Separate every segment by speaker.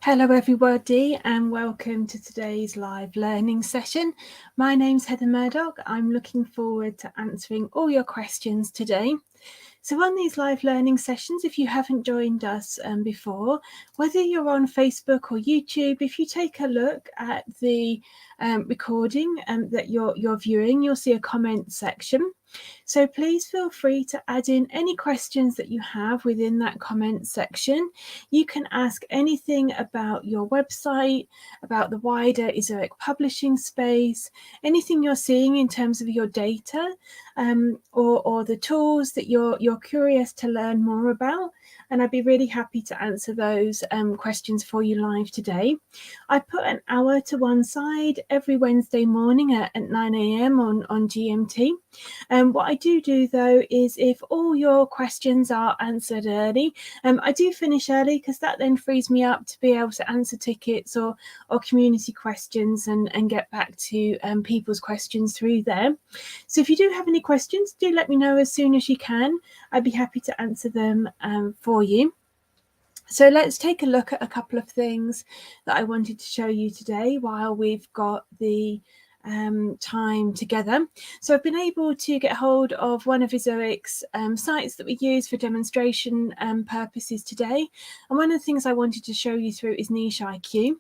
Speaker 1: Hello everybody and welcome to today's live learning session. My name's Heather Murdoch. I'm looking forward to answering all your questions today. So on these live learning sessions, if you haven't joined us before, whether you're on Facebook or YouTube, if you take a look at the recording that you're viewing, you'll see a comment section. So please feel free to add in any questions that you have within that comment section. You can ask anything about your website, about the wider Ezoic publishing space, anything you're seeing in terms of your data, or the tools that you're curious to learn more about. And I'd be really happy to answer those questions for you live today. I put an hour to one side every Wednesday morning at 9 a.m. on GMT. What I do though is if all your questions are answered early, I do finish early because that then frees me up to be able to answer tickets or community questions and get back to people's questions through there. So if you do have any questions, do let me know as soon as you can. I'd be happy to answer them for you. So let's take a look at a couple of things that I wanted to show you today while we've got the time together. So I've been able to get hold of one of Ezoic's sites that we use for demonstration purposes today. And one of the things I wanted to show you through is Niche IQ.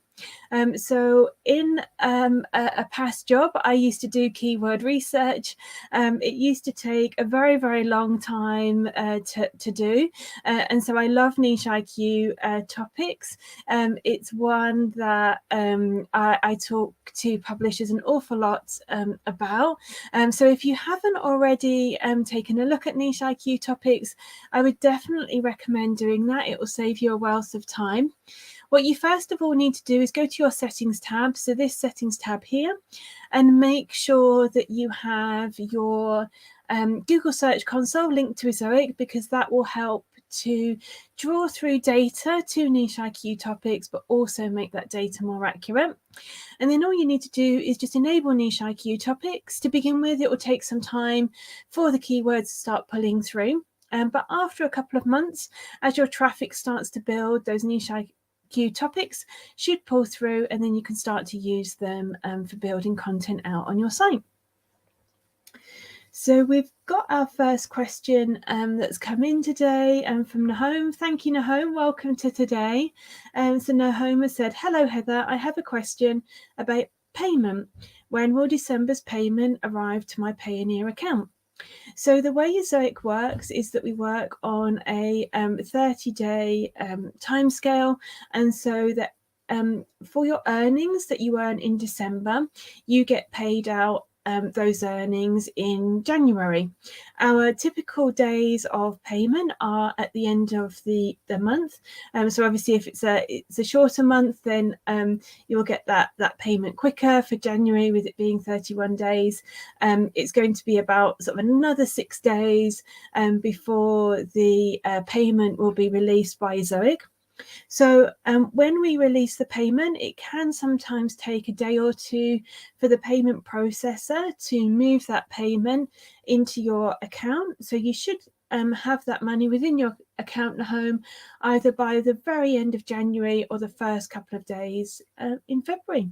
Speaker 1: So in a past job, I used to do keyword research. It used to take a very, very long time to do. And so I love Niche IQ topics. It's one that I talk to publishers an awful lot about. So if you haven't already taken a look at Niche IQ topics, I would definitely recommend doing that. It will save you a wealth of time. What you first of all need to do is go to your settings tab, so this settings tab here, and make sure that you have your Google Search Console linked to Ezoic, because that will help to draw through data to Niche IQ topics, but also make that data more accurate. And then all you need to do is just enable Niche IQ topics. To begin with, it will take some time for the keywords to start pulling through. But after a couple of months, as your traffic starts to build, those Niche IQ topics should pull through, and then you can start to use them for building content out on your site. So we've got our first question that's come in today from Nahome. Thank you, Nahome. Welcome to today. So Nahome has said, hello, Heather. I have a question about payment. When will December's payment arrive to my Payoneer account? So the way Ezoic works is that we work on a 30-day timescale, and so that for your earnings that you earn in December, you get paid out those earnings in January. Our typical days of payment are at the end of the month. So obviously if it's a shorter month, then you will get that payment quicker. For January, with it being 31 days, it's going to be about sort of another 6 days before the payment will be released by Ezoic. So when we release the payment, it can sometimes take a day or two for the payment processor to move that payment into your account. So you should have that money within your account at home either by the very end of January or the first couple of days in February.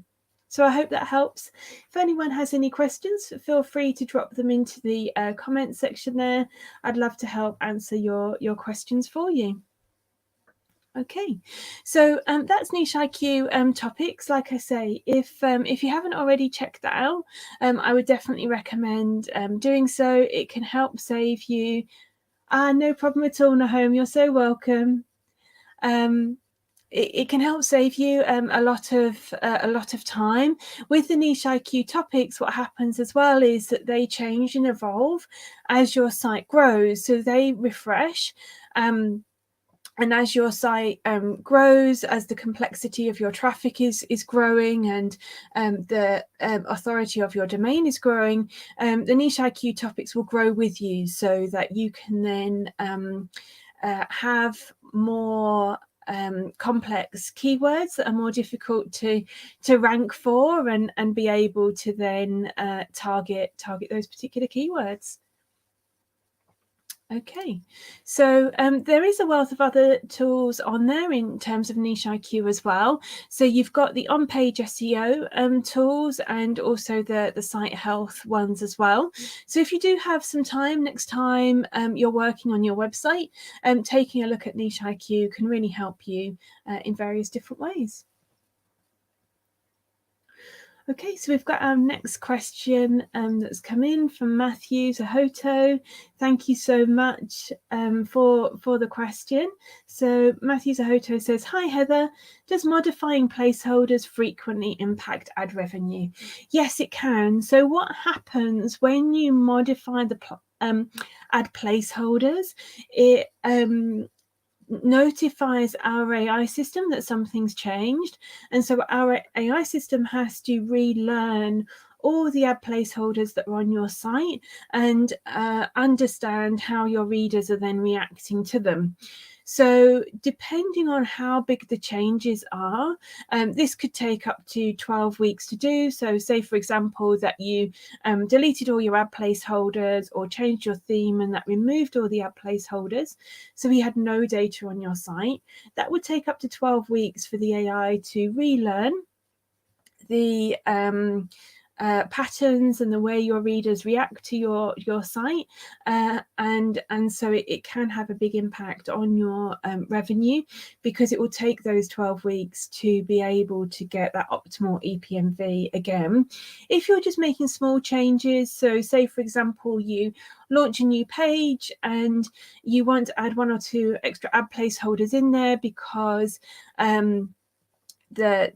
Speaker 1: So I hope that helps. If anyone has any questions, feel free to drop them into the comment section there. I'd love to help answer your questions for you. Okay, so that's Niche IQ topics. Like I say, if you haven't already checked that out, I would definitely recommend doing so. It can help save you. No problem at all, Nahome. You're so welcome. It can help save you a lot of time. With the Niche IQ topics, what happens as well is that they change and evolve as your site grows. So they refresh. And as your site grows, as the complexity of your traffic is growing, and the authority of your domain is growing, the Niche IQ topics will grow with you, so that you can then have more complex keywords that are more difficult to rank for, and be able to then target those particular keywords. Okay, so there is a wealth of other tools on there in terms of Niche IQ as well. So you've got the on-page SEO tools and also the site health ones as well. So if you do have some time next time you're working on your website, taking a look at Niche IQ can really help you in various different ways. Okay, so we've got our next question that's come in from Matthew Zahoto. Thank you so much for the question. So Matthew Zahoto says, "Hi Heather, does modifying placeholders frequently impact ad revenue?" Yes, it can. So what happens when you modify the ad placeholders? It notifies our AI system that something's changed. And so our AI system has to relearn all the ad placeholders that are on your site and understand how your readers are then reacting to them. So depending on how big the changes are, this could take up to 12 weeks to do. So say, for example, that you deleted all your ad placeholders or changed your theme and that removed all the ad placeholders. So we had no data on your site. That would take up to 12 weeks for the AI to relearn the patterns and the way your readers react to your site, and so it can have a big impact on your revenue, because it will take those 12 weeks to be able to get that optimal EPMV again. If you're just making small changes, so say for example you launch a new page and you want to add 1 or 2 extra ad placeholders in there because the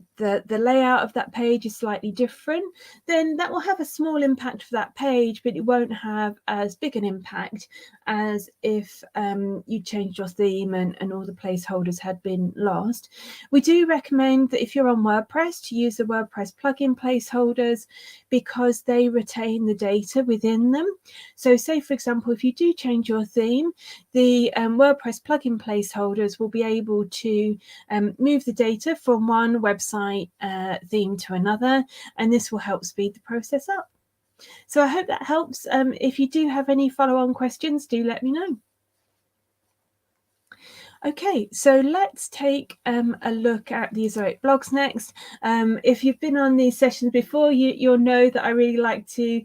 Speaker 1: layout of that page is slightly different, then that will have a small impact for that page, but it won't have as big an impact as if you changed your theme and all the placeholders had been lost. We do recommend that if you're on WordPress to use the WordPress plugin placeholders, because they retain the data within them. So say for example, if you do change your theme, the WordPress plugin placeholders will be able to move the data from one website theme to another, and this will help speed the process up. So I hope that helps. If you do have any follow-on questions, do let me know. Okay, so let's take a look at the Ezoic blogs next. If you've been on these sessions before, you'll know that I really like to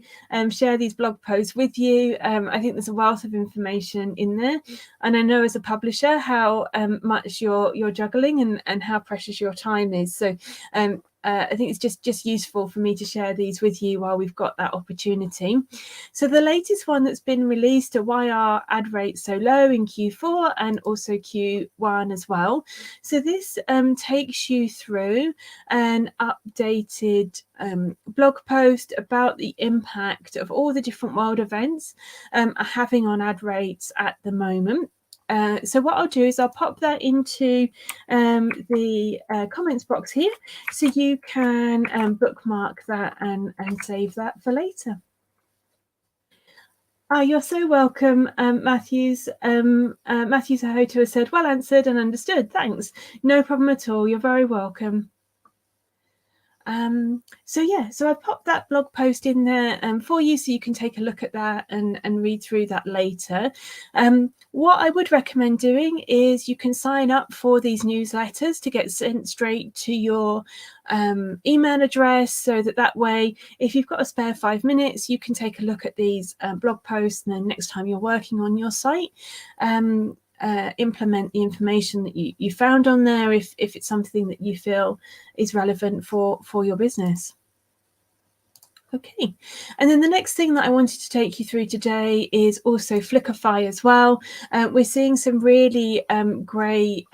Speaker 1: share these blog posts with you. I think there's a wealth of information in there, and I know as a publisher how much you're juggling and how precious your time is. So I think it's just useful for me to share these with you while we've got that opportunity. So the latest one that's been released are why are ad rates so low in Q4 and also Q1 as well. So this takes you through an updated blog post about the impact of all the different world events are having on ad rates at the moment. So what I'll do is I'll pop that into the comments box here, so you can bookmark that and save that for later. Oh, you're so welcome, Matthews. Matthew Sahoto has said, well answered and understood. Thanks. No problem at all. You're very welcome. So I've popped that blog post in there for you, so you can take a look at that and read through that later. What I would recommend doing is you can sign up for these newsletters to get sent straight to your email address, so that way, if you've got a spare 5 minutes, you can take a look at these blog posts, and then next time you're working on your site, implement the information that you found on there if it's something that you feel is relevant for your business. Okay, and then the next thing that I wanted to take you through today is also Flickrfy as well. We're seeing some really great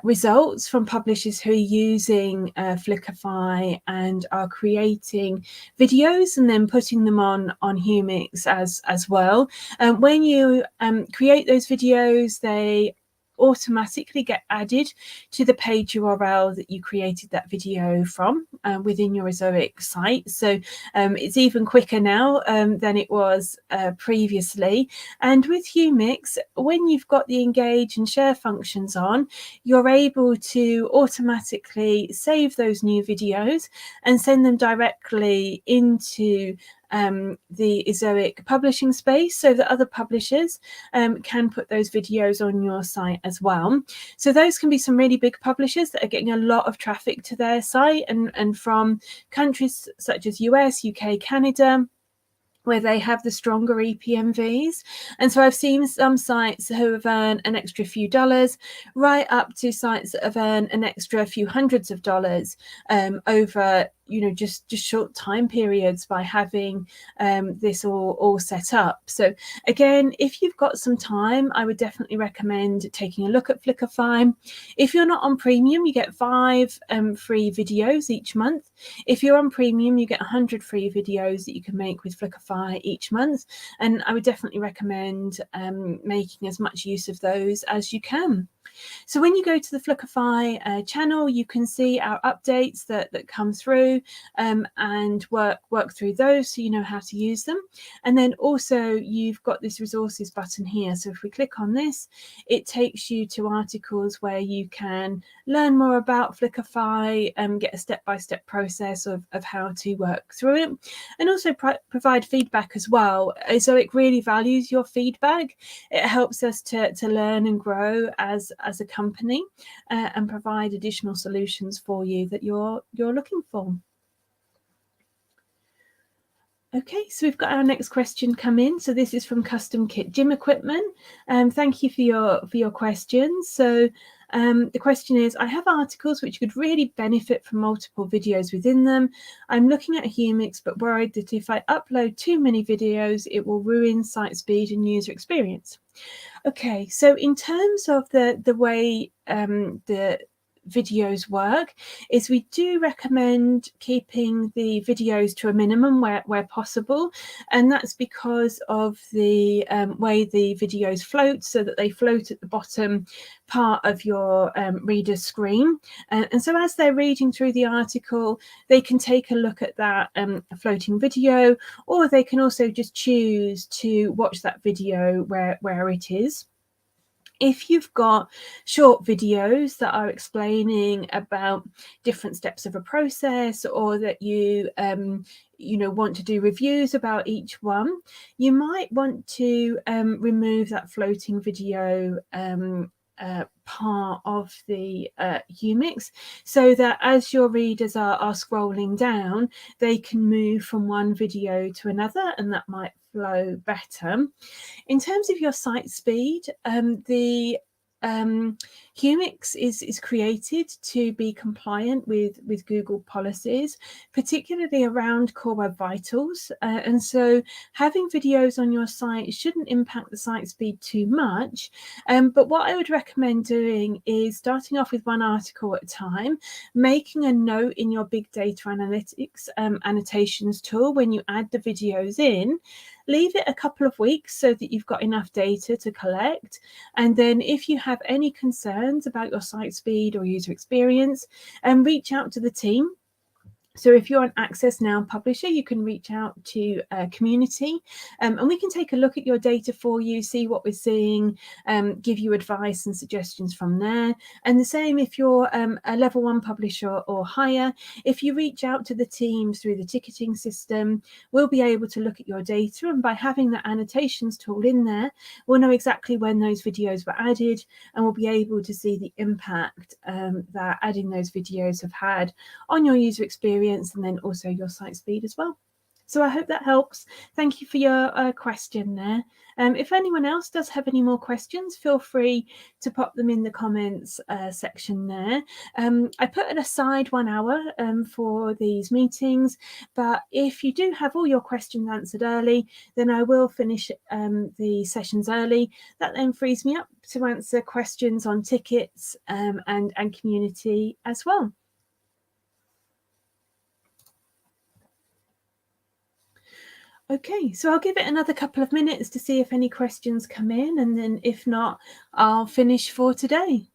Speaker 1: results from publishers who are using Flickrfy and are creating videos and then putting them on Humix as well. When you create those videos, they automatically get added to the page URL that you created that video from within your Ezoic site. So it's even quicker now than it was previously. And with Humix, when you've got the engage and share functions on, you're able to automatically save those new videos and send them directly into the Ezoic publishing space so that other publishers can put those videos on your site as well. So those can be some really big publishers that are getting a lot of traffic to their site, and from countries such as US, UK, Canada, where they have the stronger EPMVs. And so I've seen some sites who have earned an extra few dollars, right up to sites that have earned an extra few hundreds of dollars over just short time periods by having this all set up. So again, if you've got some time, I would definitely recommend taking a look at Flickrfy. If you're not on premium, you get 5 free videos each month. If you're on premium, you get 100 free videos that you can make with Flickrfy each month, and I would definitely recommend making as much use of those as you can. So when you go to the Flickrfy channel, you can see our updates that come through and work through those so you know how to use them. And then also you've got this resources button here. So if we click on this, it takes you to articles where you can learn more about Flickrfy, get a step-by-step process of how to work through it, and also provide feedback as well. So it really values your feedback. It helps us to learn and grow as a company and provide additional solutions for you that you're looking for. Okay, so we've got our next question come in. So this is from Custom Kit Gym Equipment. Thank you for your questions. So the question is, I have articles which could really benefit from multiple videos within them. I'm looking at Humix, but worried that if I upload too many videos, it will ruin site speed and user experience. Okay, so in terms of the way the videos work, is we do recommend keeping the videos to a minimum where possible, and that's because of the way the videos float, so that they float at the bottom part of your reader's screen, and so as they're reading through the article, they can take a look at that floating video, or they can also just choose to watch that video where it is. If you've got short videos that are explaining about different steps of a process, or that you want to do reviews about each one, you might want to remove that floating video part of the Humix, so that as your readers are scrolling down, they can move from one video to another, and that might flow better. In terms of your site speed, the Humix is created to be compliant with Google policies, particularly around Core Web Vitals. And so having videos on your site shouldn't impact the site speed too much. But what I would recommend doing is starting off with one article at a time, making a note in your big data analytics annotations tool when you add the videos in. Leave it a couple of weeks so that you've got enough data to collect. And then if you have any concerns about your site speed or user experience, reach out to the team. So if you're an Access Now publisher, you can reach out to community, and we can take a look at your data for you, see what we're seeing, give you advice and suggestions from there. And the same if you're a level 1 publisher or higher, if you reach out to the team through the ticketing system, we'll be able to look at your data, and by having that annotations tool in there, we'll know exactly when those videos were added, and we'll be able to see the impact that adding those videos have had on your user experience, and then also your site speed as well. So I hope that helps. Thank you for your question there. If anyone else does have any more questions, feel free to pop them in the comments section there. I put aside 1 hour for these meetings, but if you do have all your questions answered early, then I will finish the sessions early. That then frees me up to answer questions on tickets and community as well. Okay, so I'll give it another couple of minutes to see if any questions come in, and then if not, I'll finish for today.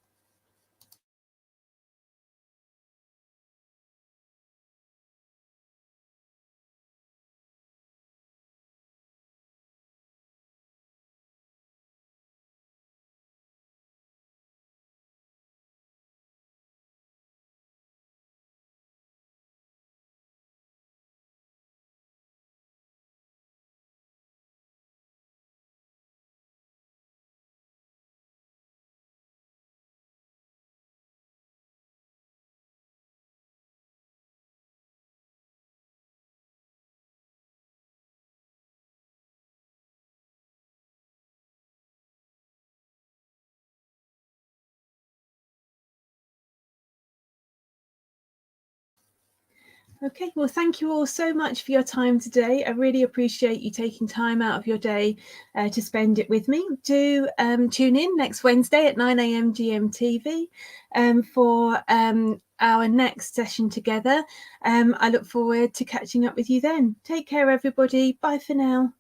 Speaker 1: Okay, well, thank you all so much for your time today. I really appreciate you taking time out of your day to spend it with me. Do tune in next Wednesday at 9 a.m. GMTV for our next session together. I look forward to catching up with you then. Take care, everybody. Bye for now.